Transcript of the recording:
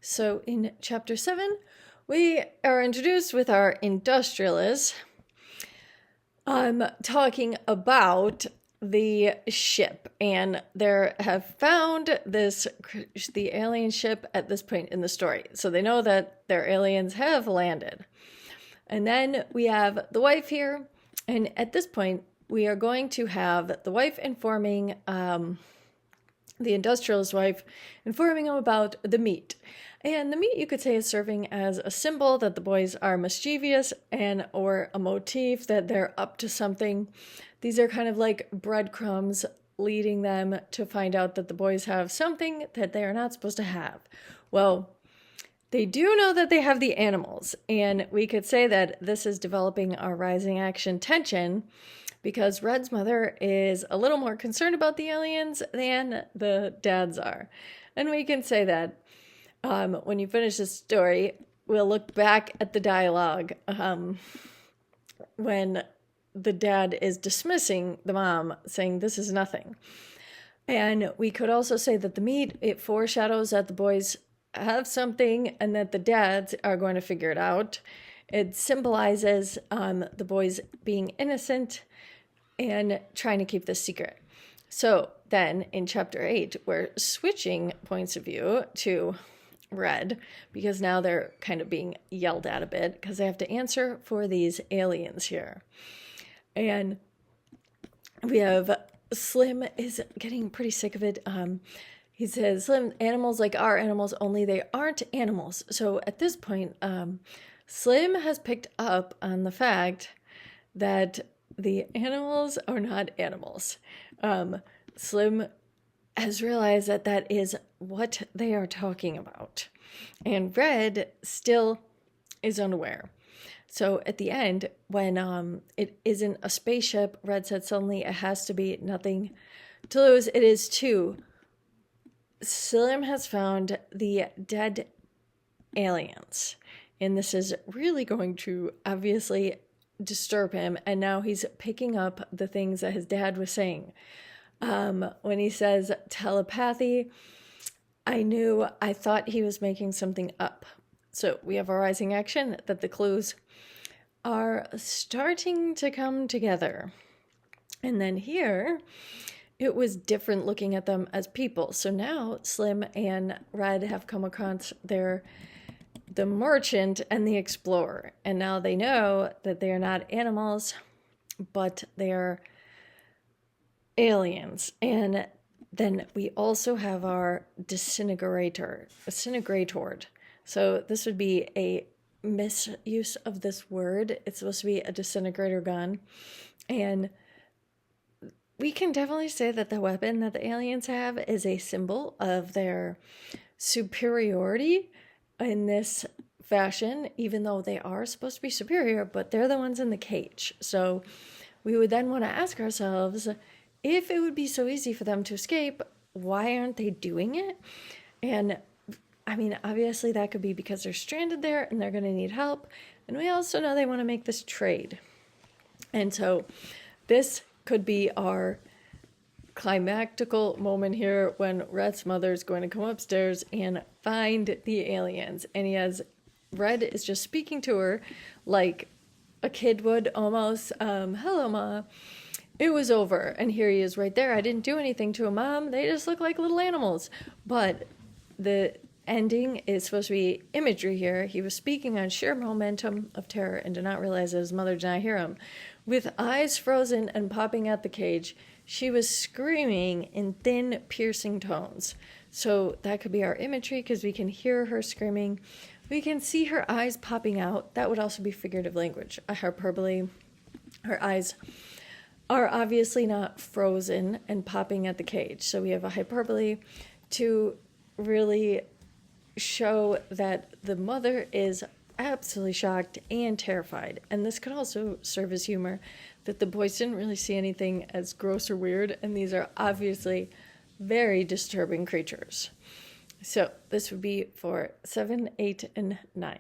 So in chapter 7, we are introduced with our industrialists talking about the ship, and they have found the alien ship at this point in the story. So they know that their aliens have landed. And then we have the wife here, and at this point, we are going to have the wife informing the industrialist wife, informing him about the meat. And the meat, you could say, is serving as a symbol that the boys are mischievous or a motif that they're up to something. These are kind of like breadcrumbs leading them to find out that the boys have something that they are not supposed to have. Well, they do know that they have the animals, and we could say that this is developing our rising action tension because Red's mother is a little more concerned about the aliens than the dads are. And we can say that when you finish this story, we'll look back at the dialogue when the dad is dismissing the mom, saying this is nothing. And we could also say that the meat, it foreshadows that the boys have something and that the dads are going to figure it out. It symbolizes the boys being innocent and trying to keep this secret. So then in chapter 8, we're switching points of view to Red, because now they're kind of being yelled at a bit because they have to answer for these aliens here. And we have Slim is getting pretty sick of it. He says, Slim, animals like our animals, only they aren't animals. So at this point, Slim has picked up on the fact that the animals are not animals. Slim has realized that that is what they are talking about. And Red still is unaware. So at the end, when it isn't a spaceship, Red said suddenly it has to be nothing to lose. It is two. Slim has found the dead aliens. And this is really going to obviously disturb him. And now he's picking up the things that his dad was saying. When he says telepathy, I thought he was making something up. So we have a rising action that the clues are starting to come together. And then here, it was different looking at them as people. So now Slim and Red have come across the merchant and the explorer. And now they know that they are not animals, but they are aliens. And then we also have our disintegrator. So this would be a misuse of this word. It's supposed to be a disintegrator gun. And we can definitely say that the weapon that the aliens have is a symbol of their superiority in this fashion, even though they are supposed to be superior, but they're the ones in the cage. So we would then want to ask ourselves, if it would be so easy for them to escape, why aren't they doing it? And I mean, obviously that could be because they're stranded there and they're going to need help. And we also know they want to make this trade. And so this could be our climactical moment here when Red's mother is going to come upstairs and find the aliens. And Red is just speaking to her like a kid would almost. Hello, Ma. It was over. And here he is right there. I didn't do anything to him, Mom. They just look like little animals. But the ending is supposed to be imagery here. He was speaking on sheer momentum of terror and did not realize that his mother did not hear him. With eyes frozen and popping out the cage, she was screaming in thin, piercing tones. So that could be our imagery because we can hear her screaming. We can see her eyes popping out. That would also be figurative language, a hyperbole. Her eyes are obviously not frozen and popping at the cage. So we have a hyperbole to really show that the mother is absolutely shocked and terrified. And this could also serve as humor, that the boys didn't really see anything as gross or weird, and these are obviously very disturbing creatures. So this would be for 7, 8, and 9.